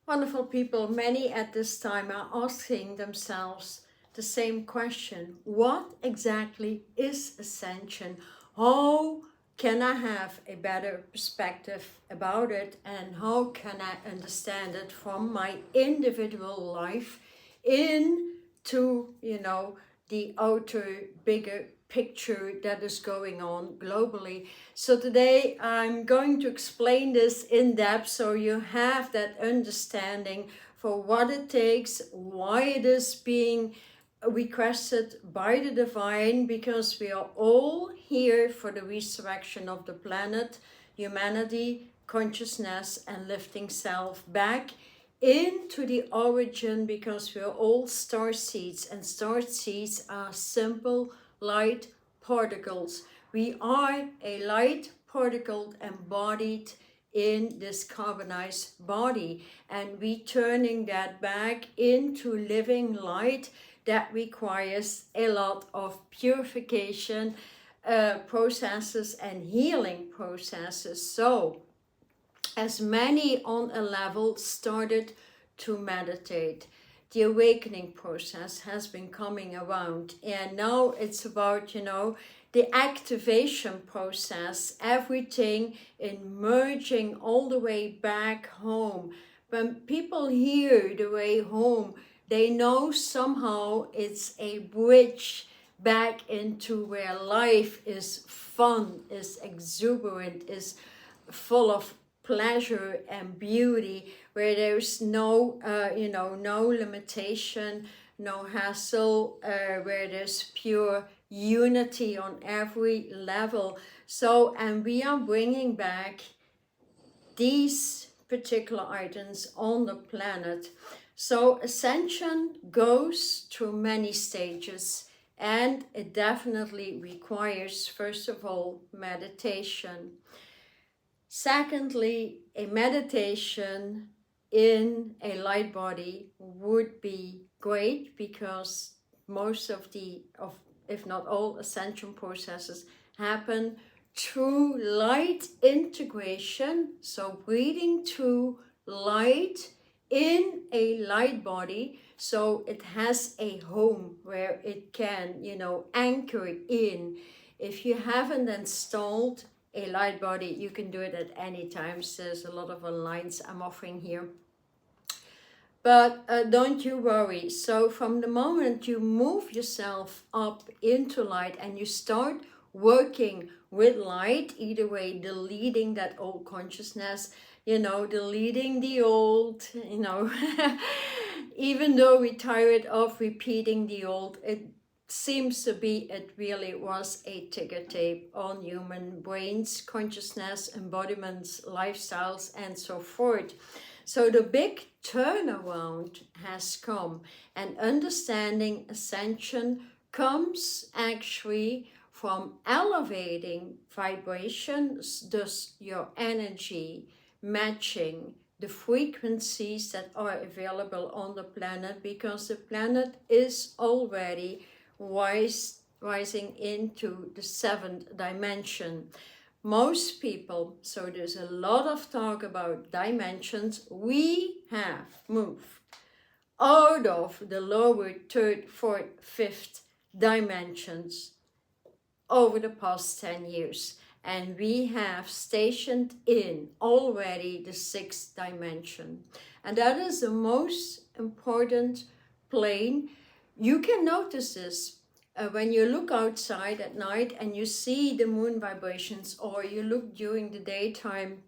Wonderful people, many at this time are asking themselves the same question. What exactly is ascension? How can I have a better perspective about it? And how can I understand it from my individual life into, the outer, bigger picture that is going on globally? So today I'm going to explain this in depth so you have that understanding for what it takes, why it is being requested by the divine, because we are all here for the resurrection of the planet, humanity, consciousness, and lifting self back into the origin, because we are all star seeds, and star seeds are simple light particles. We are a light particle embodied in this carbonized body, and we turning that back into living light. That requires a lot of purification processes and healing processes. So as many on a level started to meditate, the awakening process has been coming around, and now it's about, the activation process, everything in merging all the way back home. When people hear the way home, they know somehow it's a bridge back into where life is fun, is exuberant, is full of pleasure and beauty, where there's no no limitation, no hassle, where there's pure unity on every level. So, and we are bringing back these particular items on the planet. So ascension goes through many stages, and it definitely requires, first of all, meditation. Secondly, a meditation in a light body would be great, because most of if not all, ascension processes happen through light integration. So breathing through light in a light body, so it has a home where it can, anchor in. If you haven't installed a light body, you can do it at any time. So there's a lot of onlines I'm offering here. But don't you worry. So from the moment you move yourself up into light and you start working with light, either way, deleting that old consciousness, deleting the old, even though we're tired of repeating the old, it seems to be it really was a ticker tape on human brains, consciousness, embodiments, lifestyles, and so forth. So the big turnaround has come, and understanding ascension comes actually from elevating vibrations, thus your energy matching the frequencies that are available on the planet, because the planet is already rising into the 7th dimension. Most people, so there's a lot of talk about dimensions, we have moved out of the lower 3rd, 4th, 5th dimensions over the past 10 years. And we have stationed in already the 6th dimension. And that is the most important plane. You can notice this when you look outside at night and you see the moon vibrations, or you look during the daytime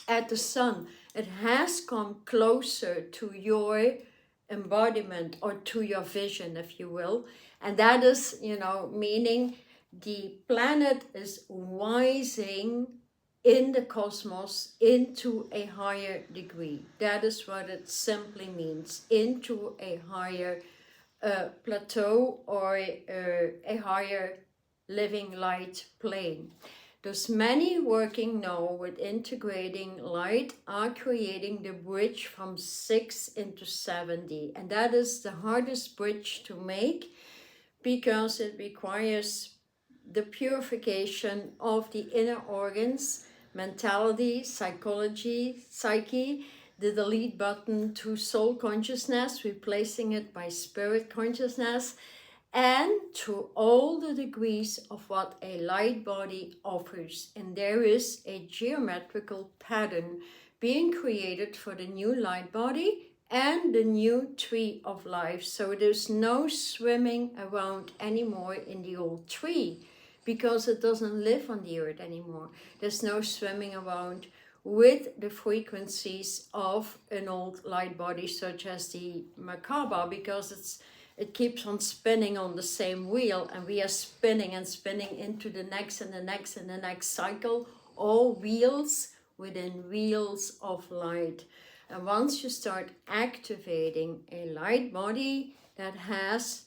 at the sun. It has come closer to your embodiment, or to your vision, if you will. And that is, meaning the planet is rising in the cosmos into a higher degree. That is what it simply means, into a higher plateau, or a higher living light plane. Those many working now with integrating light are creating the bridge from 6 into 7D. And that is the hardest bridge to make, because it requires the purification of the inner organs, mentality, psychology, psyche, the delete button to soul consciousness, replacing it by spirit consciousness, and to all the degrees of what a light body offers. And there is a geometrical pattern being created for the new light body and the new tree of life. So there's no swimming around anymore in the old tree, because it doesn't live on the earth anymore. There's no swimming around with the frequencies of an old light body such as the Merkaba, because it keeps on spinning on the same wheel, and we are spinning and spinning into the next and the next and the next cycle, all wheels within wheels of light. And once you start activating a light body that has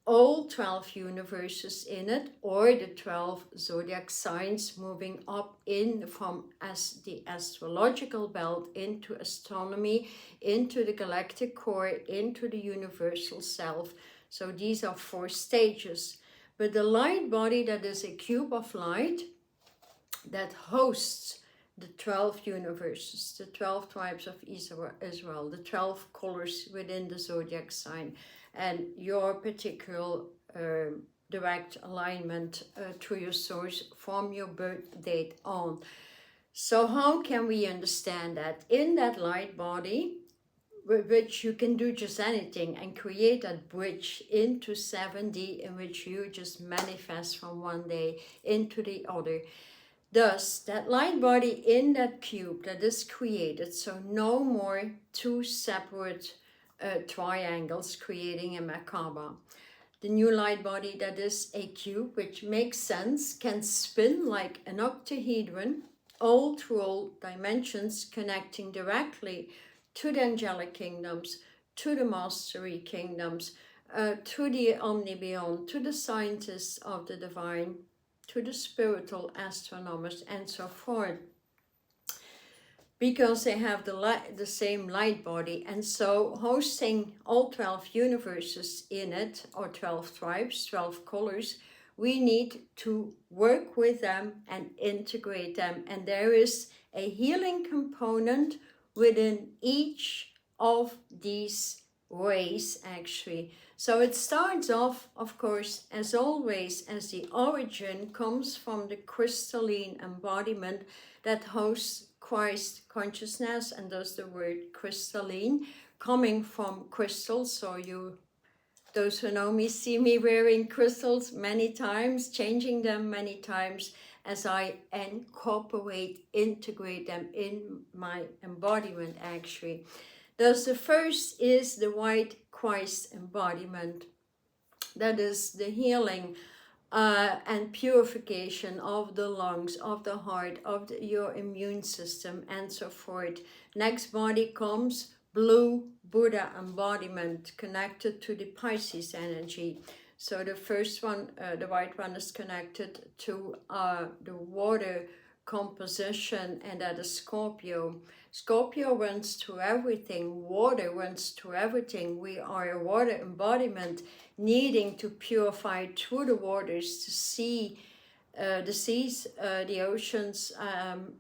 all 12 universes in it, or the 12 zodiac signs moving up in from as the astrological belt into astronomy, into the galactic core, into the universal self. So these are 4 stages. But the light body that is a cube of light that hosts the 12 universes, the 12 tribes of Israel, the 12 colors within the zodiac sign, and your particular direct alignment to your source from your birth date on. So how can we understand that? In that light body, with which you can do just anything and create that bridge into 7D, in which you just manifest from one day into the other. Thus, that light body in that cube that is created, so no more 2 separate triangles creating a Merkaba. The new light body that is a cube, which makes sense, can spin like an octahedron, all through all dimensions, connecting directly to the angelic kingdoms, to the mastery kingdoms, to the omni-beyond, to the scientists of the divine, to the spiritual astronomers, and so forth, because they have the same light body. And so hosting all 12 universes in it, or 12 tribes, 12 colors, we need to work with them and integrate them. And there is a healing component within each of these ways, actually. So it starts off, of course, as always, as the origin comes from the crystalline embodiment that hosts Christ consciousness, and thus the word crystalline, coming from crystals. So those who know me see me wearing crystals many times, changing them many times as I integrate them in my embodiment, actually. Thus the first is the white Christ embodiment. That is the healing and purification of the lungs, of the heart, of your immune system, and so forth. Next body comes blue Buddha embodiment, connected to the Pisces energy. So the first one, the white one, is connected to the water composition, and that is Scorpio. Scorpio runs through everything. Water runs through everything. We are a water embodiment, needing to purify through the waters to see the seas, the oceans,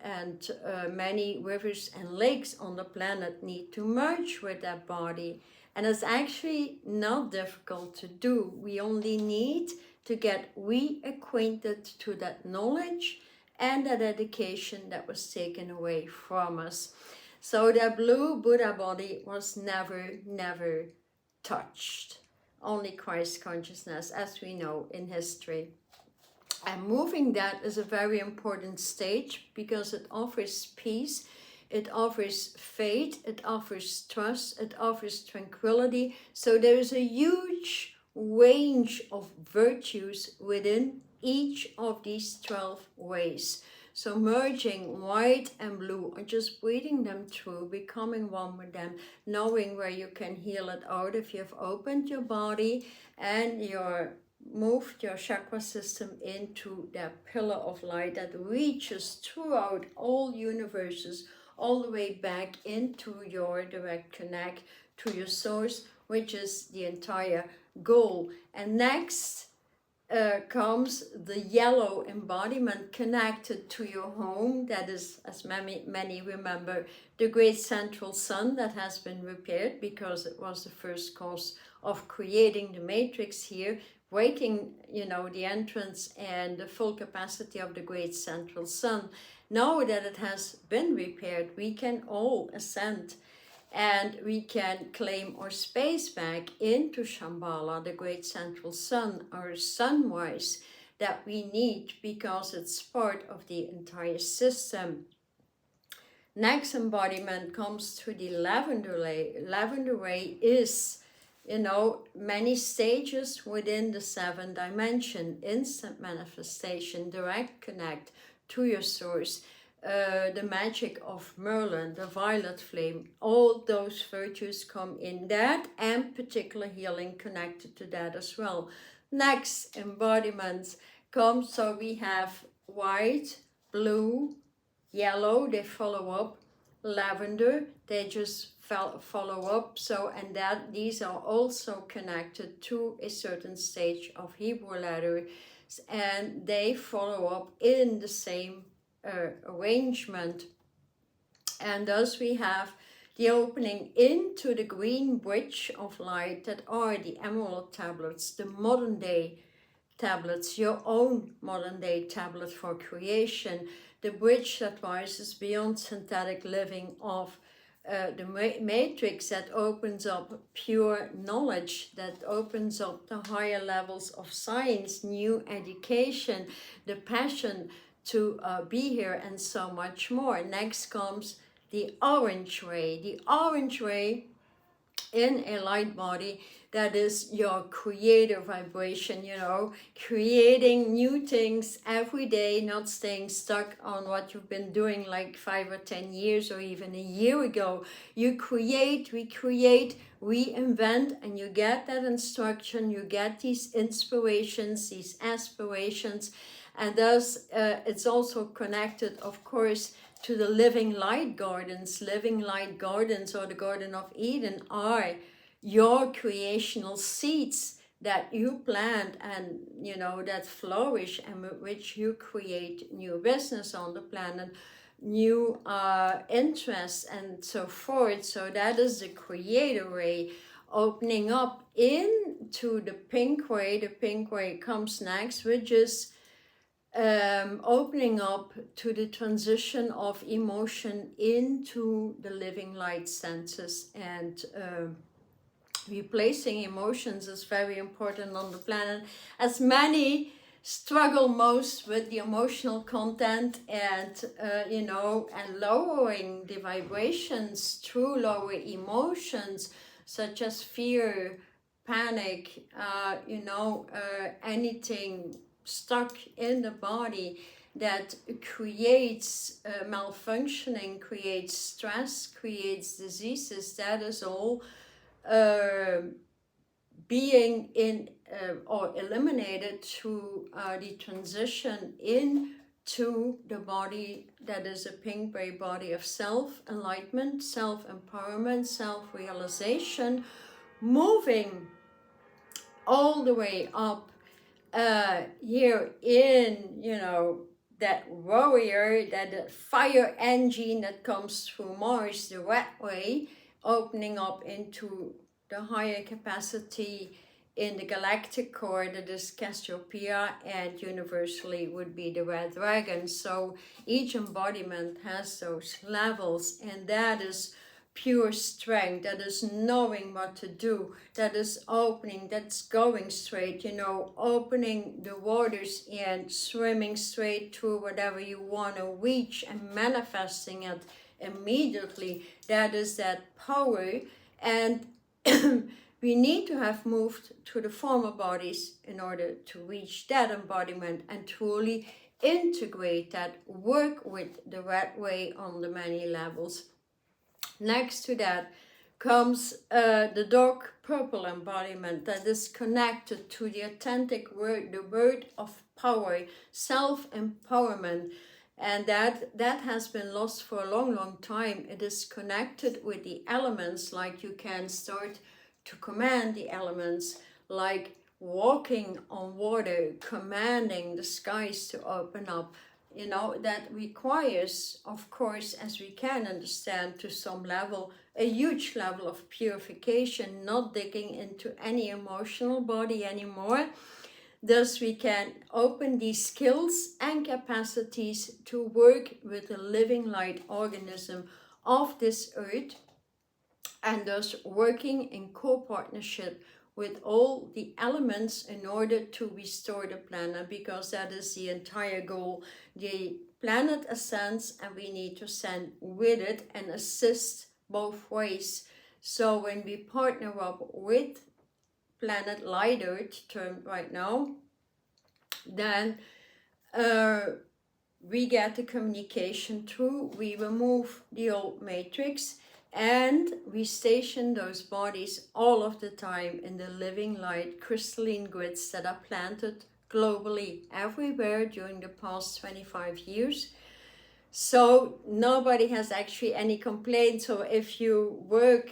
and many rivers and lakes on the planet need to merge with that body. And it's actually not difficult to do. We only need to get reacquainted to that knowledge and that education that was taken away from us. So that blue Buddha body was never touched. Only Christ consciousness, as we know in history. And moving that is a very important stage, because it offers peace, it offers faith, it offers trust, it offers tranquility. So there is a huge range of virtues within each of these 12 ways. So merging white and blue, or just breathing them through, becoming one with them, knowing where you can heal it out if you've opened your body and moved your chakra system into that pillar of light that reaches throughout all universes, all the way back into your direct connect to your source, which is the entire goal. And next comes the yellow embodiment connected to your home. That is, as many remember, the great central sun that has been repaired because it was the first cause of creating the matrix here, breaking, you know, the entrance and the full capacity of the great central sun. Now that it has been repaired, we can all ascend and we can claim our space back into Shambhala, the great central sun, our sunrise that we need because it's part of the entire system. Next embodiment comes through the lavender ray. Lavender ray is, you know, many stages within the 7 dimension, instant manifestation, direct connect to your source, the magic of Merlin, the violet flame, all those virtues come in that, and particular healing connected to that as well. Next embodiment comes, so we have white, blue, yellow, they follow up, lavender, they just follow up. So, and that these are also connected to a certain stage of Hebrew letters, and they follow up in the same arrangement. And thus we have the opening into the green bridge of light that are the emerald tablets, the modern day tablets, your own modern day tablet for creation, the bridge that rises beyond synthetic living of the matrix, that opens up pure knowledge, that opens up the higher levels of science, new education, the passion to be here, and so much more. Next comes the orange ray. The orange ray in a light body, that is your creator vibration, you know, creating new things every day, not staying stuck on what you've been doing like 5 or 10 years or even a year ago. You create, we create, we invent, and you get that instruction, you get these inspirations, these aspirations, and thus it's also connected, of course, to the living light gardens. Living light gardens, or the Garden of Eden, are your creational seeds that you plant and, you know, that flourish, and with which you create new business on the planet, new interests and so forth. So that is the creator ray opening up into the pink ray. The pink ray comes next, which is opening up to the transition of emotion into the living light senses, and replacing emotions is very important on the planet, as many struggle most with the emotional content, and you know, and lowering the vibrations through lower emotions such as fear, panic, you know, anything stuck in the body that creates malfunctioning, creates stress, creates diseases. That is all being in or eliminated through the transition into the body that is a pink ray body of self-enlightenment, self-empowerment, self-realization, moving all the way up here in, you know, that warrior, that fire engine that comes through Mars, the red way, opening up into the higher capacity in the galactic core, that is Cassiopeia, and universally would be the red dragon. So each embodiment has those levels, and that is pure strength, that is knowing what to do, that is opening, that's going straight, you know, opening the waters and swimming straight through whatever you want to reach and manifesting it immediately. That is that power. And we need to have moved to the former bodies in order to reach that embodiment and truly integrate that, work with the red way on the many levels. Next to that comes the dark purple embodiment that is connected to the authentic word, the word of power, self-empowerment, and that has been lost for a long time. It is connected with the elements, like you can start to command the elements, like walking on water, commanding the skies to open up, you know, that requires, of course, as we can understand to some level, a huge level of purification, not digging into any emotional body anymore. Thus, we can open these skills and capacities to work with the living light organism of this earth, and thus working in co-partnership with all the elements in order to restore the planet, because that is the entire goal. The planet ascends and we need to ascend with it and assist both ways. So when we partner up with planet Light Earth, termed right now, then we get the communication through, we remove the old matrix, and we station those bodies all of the time in the living light crystalline grids that are planted globally everywhere during the past 25 years. So nobody has actually any complaints. So if you work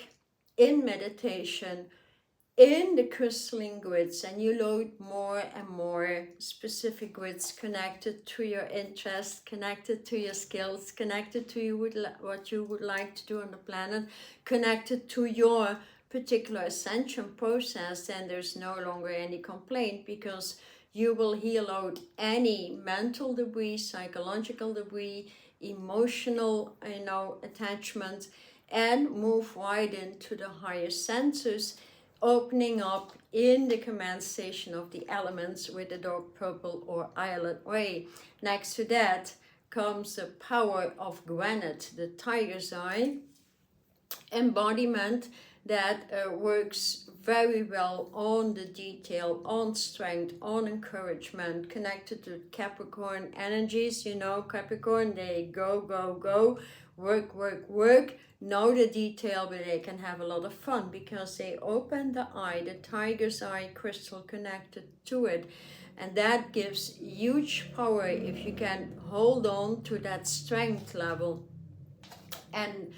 in meditation in the crystalline grids and you load more and more specific grids connected to your interest, connected to your skills, connected to what you would like to do on the planet, connected to your particular ascension process, then there's no longer any complaint, because you will heal out any mental debris, psychological debris, emotional, attachment, and move right into the higher senses, opening up in the command station of the elements with the dark purple or violet ray. Next to that comes the power of granite, the tiger's eye embodiment that works very well on the detail, on strength, on encouragement, connected to Capricorn energies. You know, Capricorn, they go, go, go, work, work, work, know the detail, but they can have a lot of fun because they open the eye, the tiger's eye crystal connected to it. And that gives huge power if you can hold on to that strength level. And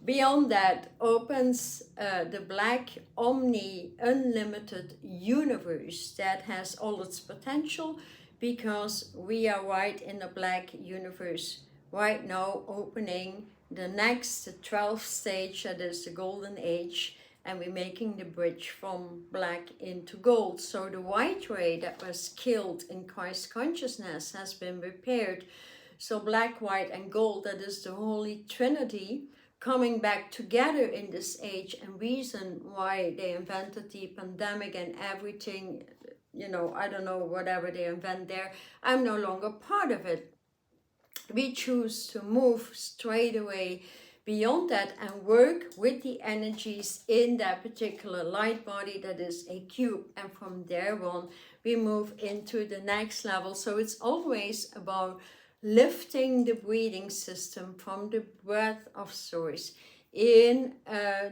beyond that opens the black omni unlimited universe that has all its potential, because we are right in the black universe right now, opening the next, the 12th stage, that is the golden age, and we're making the bridge from black into gold. So the white ray that was killed in Christ consciousness has been repaired. So black, white and gold, that is the Holy Trinity, coming back together in this age, and reason why they invented the pandemic and everything, you know, I don't know, whatever they invent there, I'm no longer part of it. We choose to move straight away beyond that and work with the energies in that particular light body that is a cube, and from there on we move into the next level. So it's always about lifting the breathing system from the breath of source in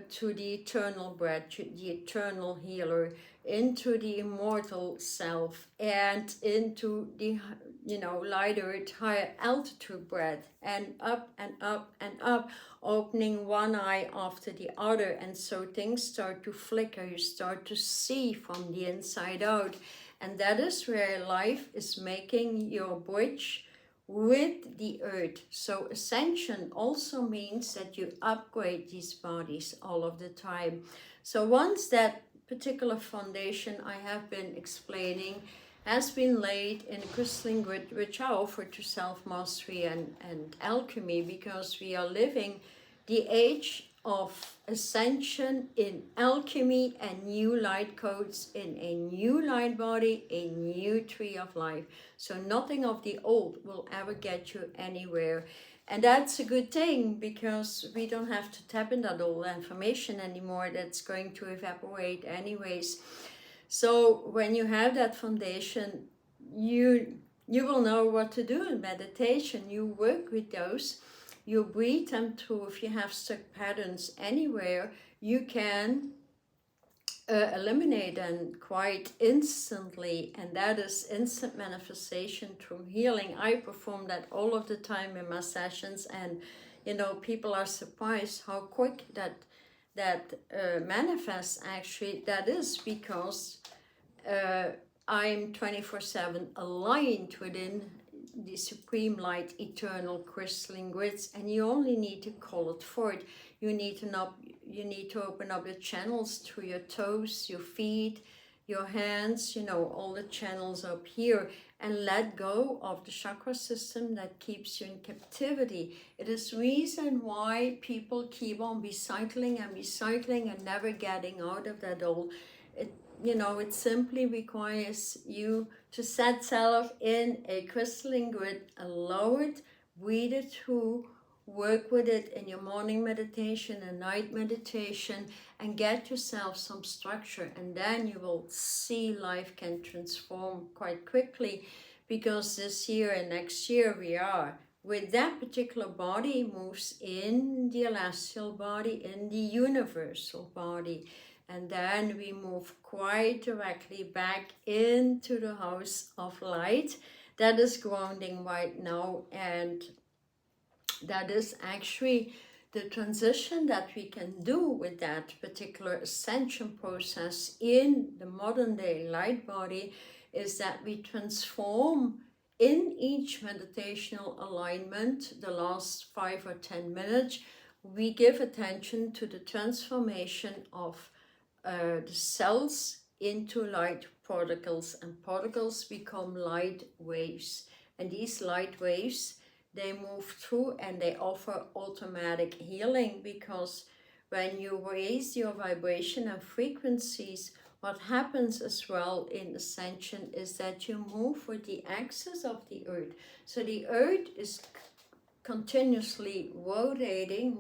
to the eternal breath, the eternal healer, into the immortal self, and into the, you know, lighter, higher altitude breath, and up and up and up, opening one eye after the other. And so things start to flicker, you start to see from the inside out. And that is where life is making your bridge with the earth. So ascension also means that you upgrade these bodies all of the time. So once that particular foundation I have been explaining has been laid in a crystalline grid, which I offer to self-mastery and alchemy, because we are living the age of ascension in alchemy and new light codes in a new light body, a new tree of life. So nothing of the old will ever get you anywhere. And that's a good thing, because we don't have to tap in that old information anymore. That's going to evaporate anyways. So when you have that foundation, you will know what to do in meditation. You work with those. You breathe them through. If you have stuck patterns anywhere, you can eliminate them quite instantly, and that is instant manifestation through healing. I perform that all of the time in my sessions, and you know, people are surprised how quick that manifests. Actually, that is because I'm 24/7 aligned within the supreme light, eternal crystalline grids, and you only need to call it forth. You need to open up the channels through your toes, your feet, your hands, all the channels up here, and let go of the chakra system that keeps you in captivity. It is reason why people keep on recycling and never getting out of that old. It simply requires you to set self in a crystalline grid, allow it, breathe it through, work with it in your morning meditation and night meditation, and get yourself some structure, and then you will see life can transform quite quickly, because this year and next year we are with that particular body moves in the celestial body, in the universal body, and then we move quite directly back into the house of light that is grounding right now. And that is actually the transition that we can do with that particular ascension process in the modern day light body, is that we transform in each meditational alignment, the last 5 or 10 minutes, we give attention to the transformation of the cells into light particles, and particles become light waves. And these light waves, they move through and they offer automatic healing, because when you raise your vibration and frequencies, what happens as well in ascension is that you move with the axis of the earth. So the earth is continuously rotating,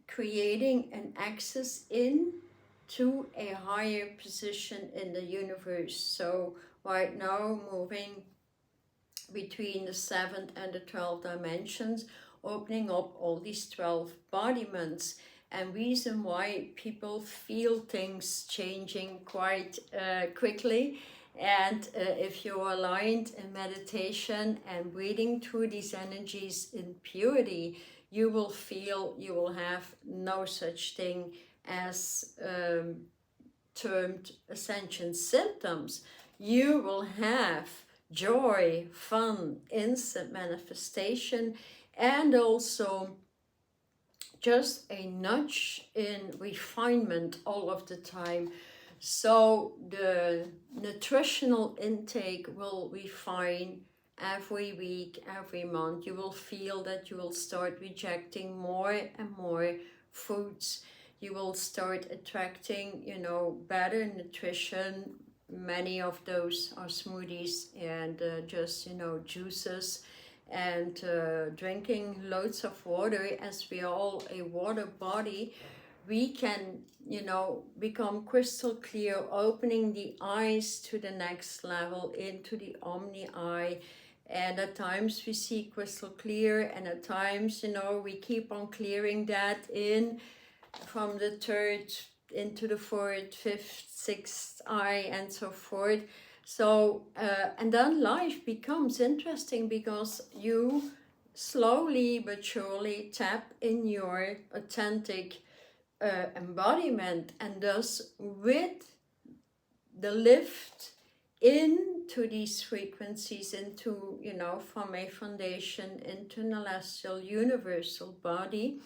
creating an axis into a higher position in the universe. So right now moving between the 7th and the 12th dimensions, opening up all these 12 embodiments. And reason why people feel things changing quite quickly. And if you're aligned in meditation and breathing through these energies in purity, you will feel you will have no such thing as termed ascension symptoms. You will have joy, fun, instant manifestation, and also just a nudge in refinement all of the time. So the nutritional intake will refine every week, every month. You will feel that you will start rejecting more and more foods. You will start attracting, better nutrition. Many of those are smoothies and just, juices, and drinking loads of water. As we are all a water body, we can, become crystal clear, opening the eyes to the next level, into the omni eye. And at times we see crystal clear, and at times, we keep on clearing that in from the 3rd into the 4th, 5th, 6th eye, and so forth. So, and then life becomes interesting, because you slowly but surely tap in your authentic embodiment, and thus with the lift into these frequencies, into, from a foundation into an celestial universal body,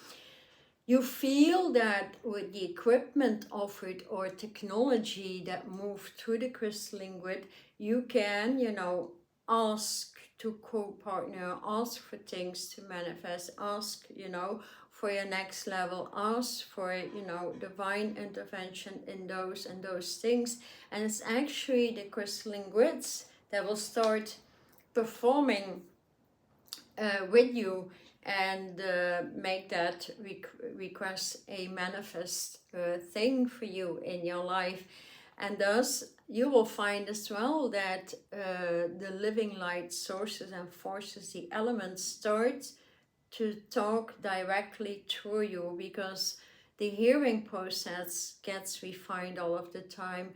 you feel that with the equipment offered or technology that move through the crystalline grid, you can, ask to co-partner, ask for things to manifest, ask, for your next level, ask for, divine intervention in those and those things. And it's actually the crystalline grids that will start performing with you, and make that request a manifest thing for you in your life. And thus you will find as well that the living light sources and forces, the elements, start to talk directly through you, because the hearing process gets refined all of the time,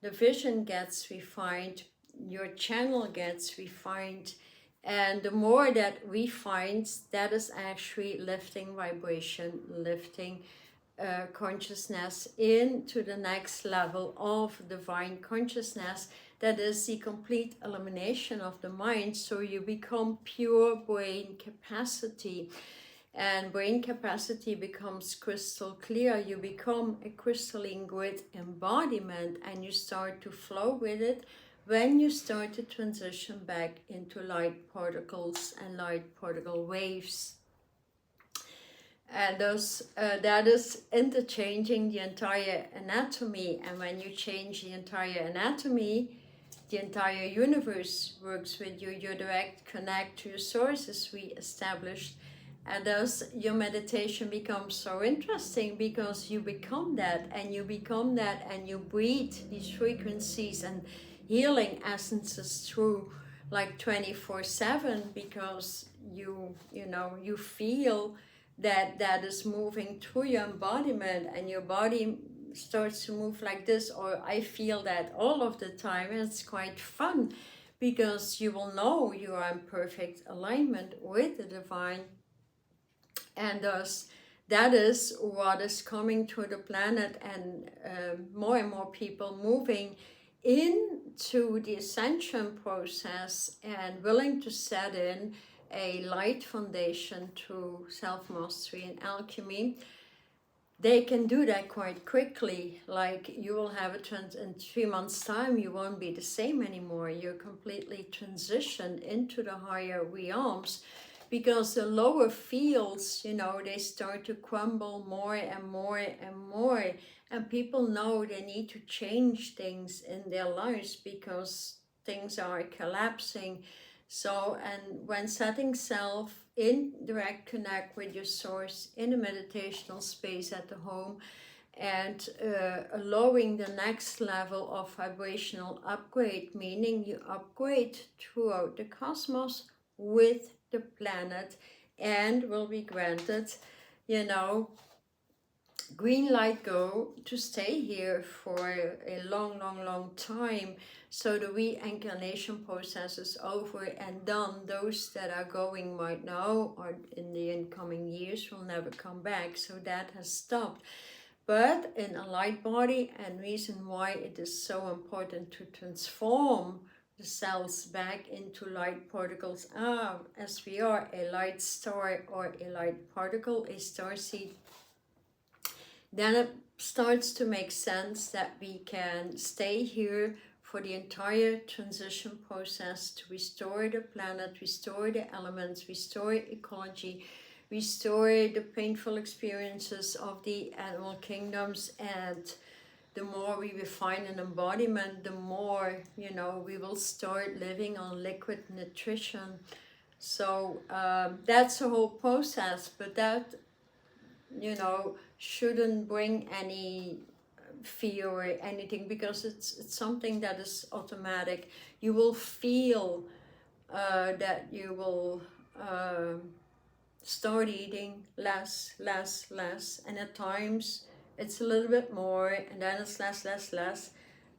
the vision gets refined, your channel gets refined. And the more that refines, that is actually lifting vibration, lifting consciousness into the next level of divine consciousness that is the complete elimination of the mind, so you become pure brain capacity. And brain capacity becomes crystal clear. You become a crystalline grid embodiment, and you start to flow with it when you start to transition back into light particles and light particle waves. And that is interchanging the entire anatomy. And when you change the entire anatomy, the entire universe works with you. You direct connect to your source, as we established. And thus your meditation becomes so interesting, because you become that, and you become that, and you breathe these frequencies and healing essences through like 24/7, because you feel that is moving through your embodiment, and your body starts to move like this, or I feel that all of the time, and it's quite fun, because you will know you are in perfect alignment with the divine. And thus that is what is coming to the planet, and more and more people moving into the ascension process and willing to set in a light foundation through self-mastery and alchemy. They can do that quite quickly. Like, you will have in 3 months' time, you won't be the same anymore. You're completely transitioned into the higher realms, because the lower fields, they start to crumble more and more and more. And people know they need to change things in their lives, because things are collapsing. So, and when setting self in direct connect with your source in a meditational space at the home, and allowing the next level of vibrational upgrade, meaning you upgrade throughout the cosmos with the planet, and will be granted, green light go to stay here for a long time. So the reincarnation process is over and done. Those that are going right now or in the incoming years will never come back, so that has stopped. But in a light body, and reason why it is so important to transform the cells back into light particles, as we are a light star or a light particle, a star seed, then it starts to make sense that we can stay here for the entire transition process to restore the planet, restore the elements, restore ecology, restore the painful experiences of the animal kingdoms. And the more we refine an embodiment, the more, we will start living on liquid nutrition. So that's the whole process, but that, shouldn't bring any fear or anything, because it's something that is automatic. You will feel that you will start eating less, and at times it's a little bit more, and then it's less,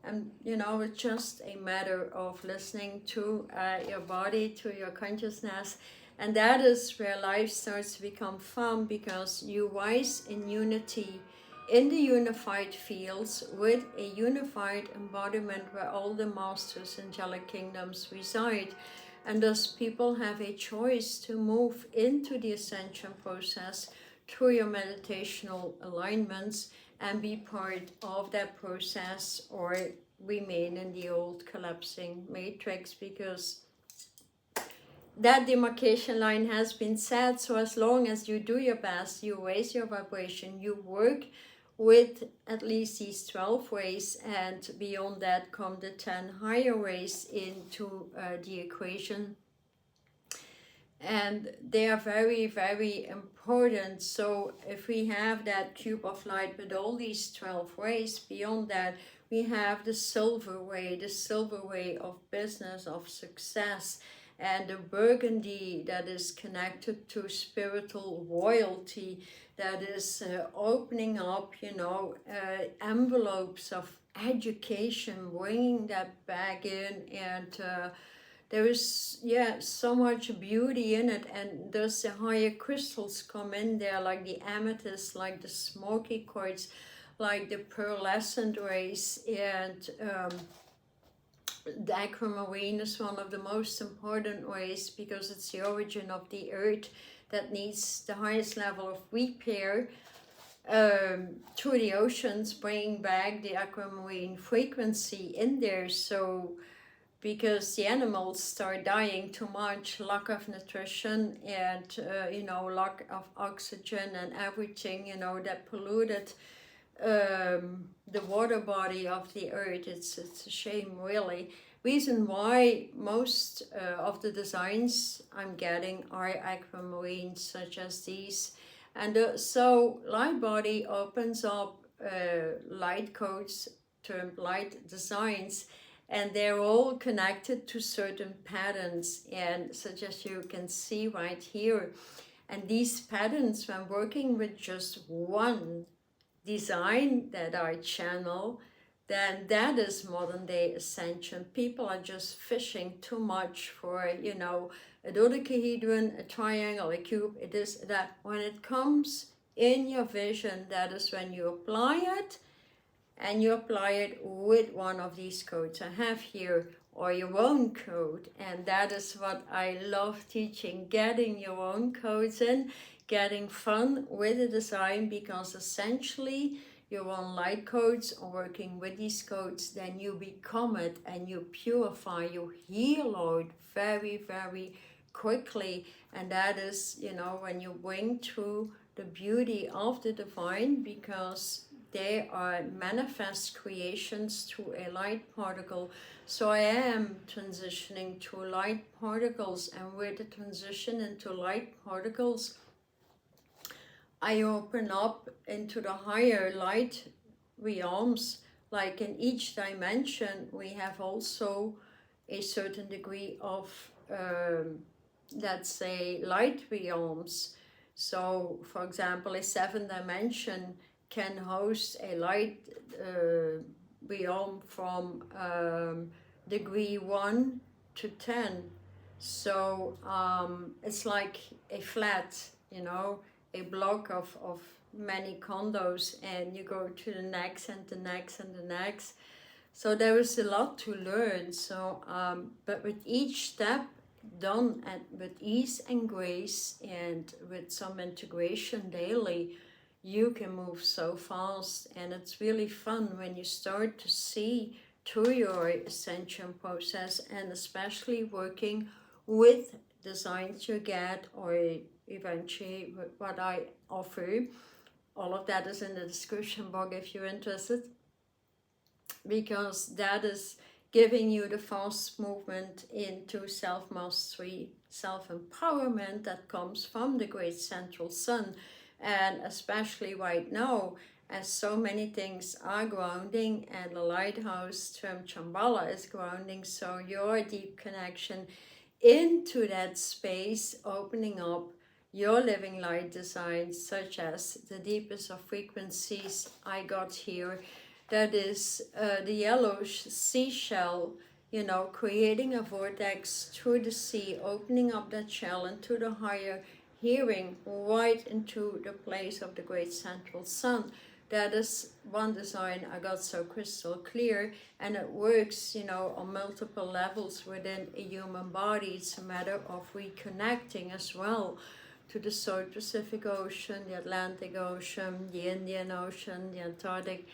and it's just a matter of listening to your body, to your consciousness. And that is where life starts to become fun, because you rise in unity in the unified fields with a unified embodiment where all the masters, angelic kingdoms reside. And thus people have a choice to move into the ascension process through your meditational alignments and be part of that process, or remain in the old collapsing matrix, because that demarcation line has been set. So as long as you do your best, you raise your vibration, you work with at least these 12 ways, and beyond that come the 10 higher ways into the equation. And they are very, very important. So if we have that cube of light with all these 12 ways, beyond that we have the silver way of business, of success, and the burgundy that is connected to spiritual royalty, that is opening up, envelopes of education, bringing that back in. And there is, so much beauty in it. And those the higher crystals come in there, like the amethyst, like the smoky quartz, like the pearlescent rays, and The aquamarine is one of the most important ways because it's the origin of the earth that needs the highest level of repair through the oceans, bringing back the aquamarine frequency in there. So because the animals start dying too much, lack of nutrition and lack of oxygen and everything, that polluted the water body of the earth. It's a shame, really. Reason why most of the designs I'm getting are aquamarine, such as these. And so light body opens up light codes termed light designs, and they're all connected to certain patterns, and such as you can see right here. And these patterns, when working with just one design that I channel, then that is modern day ascension. People are just fishing too much for, a dodecahedron, a triangle, a cube, it is that. When it comes in your vision, that is when you apply it, and you apply it with one of these codes I have here, or your own code. And that is what I love teaching, getting your own codes in, getting fun with the design, because essentially your own light codes, or working with these codes, then you become it and you purify, you heal out very, very quickly. And that is, when you bring through the beauty of the divine, because they are manifest creations through a light particle. So I am transitioning to light particles, and with the transition into light particles, I open up into the higher light realms. Like in each dimension, we have also a certain degree of, let's say, light realms. So, for example, a 7th dimension can host a light realm from degree 1 to 10. So it's like a flat, a block of many condos, and you go to the next and the next and the next. So there is a lot to learn. So but with each step done with ease and grace, and with some integration daily, you can move so fast. And it's really fun when you start to see through your ascension process, and especially working with designs you get, or eventually what I offer. All of that is in the description box if you're interested, because that is giving you the fast movement into self-mastery, self-empowerment that comes from the great central sun. And especially right now, as so many things are grounding, and the lighthouse term Shambhala is grounding, so your deep connection into that space, opening up your living light designs, such as the deepest of frequencies I got here. That is the yellow seashell, creating a vortex through the sea, opening up that shell into the higher hearing, right into the place of the great central sun. That is one design I got so crystal clear, and it works, on multiple levels within a human body. It's a matter of reconnecting as well to the South Pacific Ocean, the Atlantic Ocean, the Indian Ocean, the Antarctic,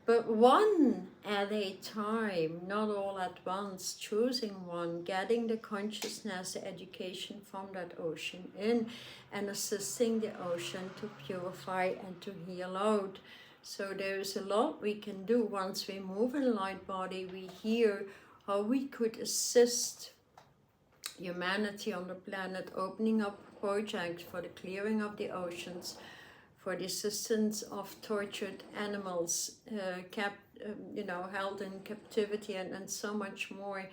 but one at a time, not all at once, choosing one, getting the consciousness, the education from that ocean in, and assisting the ocean to purify and to heal out. So there's a lot we can do. Once we move in light body, we hear how we could assist humanity on the planet, opening up projects for the clearing of the oceans, for the assistance of tortured animals, held in captivity, and so much more.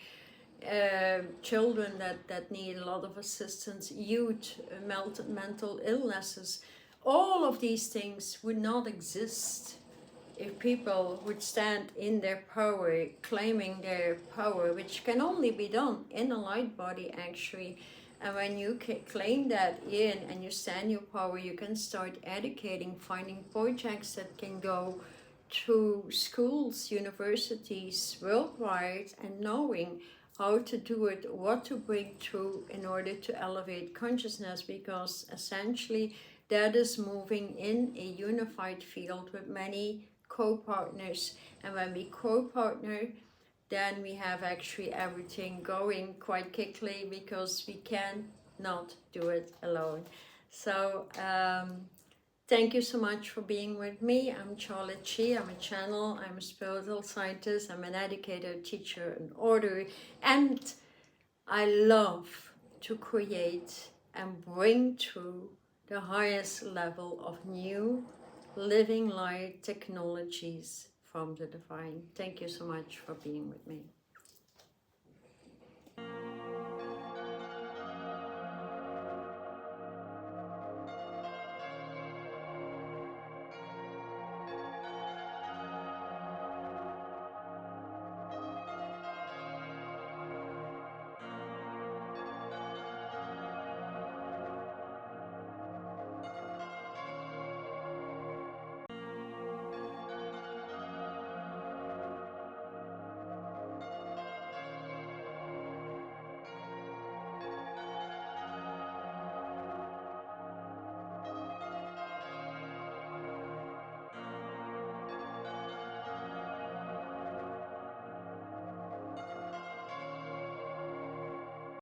Children that need a lot of assistance, youth, mental illnesses. All of these things would not exist if people would stand in their power, claiming their power, which can only be done in a light body, actually. And when you claim that in and you stand your power, you can start educating, finding projects that can go to schools, universities worldwide, and knowing how to do it, what to bring through in order to elevate consciousness, because essentially that is moving in a unified field with many co-partners. And when we co-partner, then we have actually everything going quite quickly, because we cannot do it alone. So thank you so much for being with me. I'm Charlotte Chi. I'm a channel, I'm a spiritual scientist, I'm an educator, teacher, and author, and I love to create and bring to the highest level of new living light technologies from the divine. Thank you so much for being with me.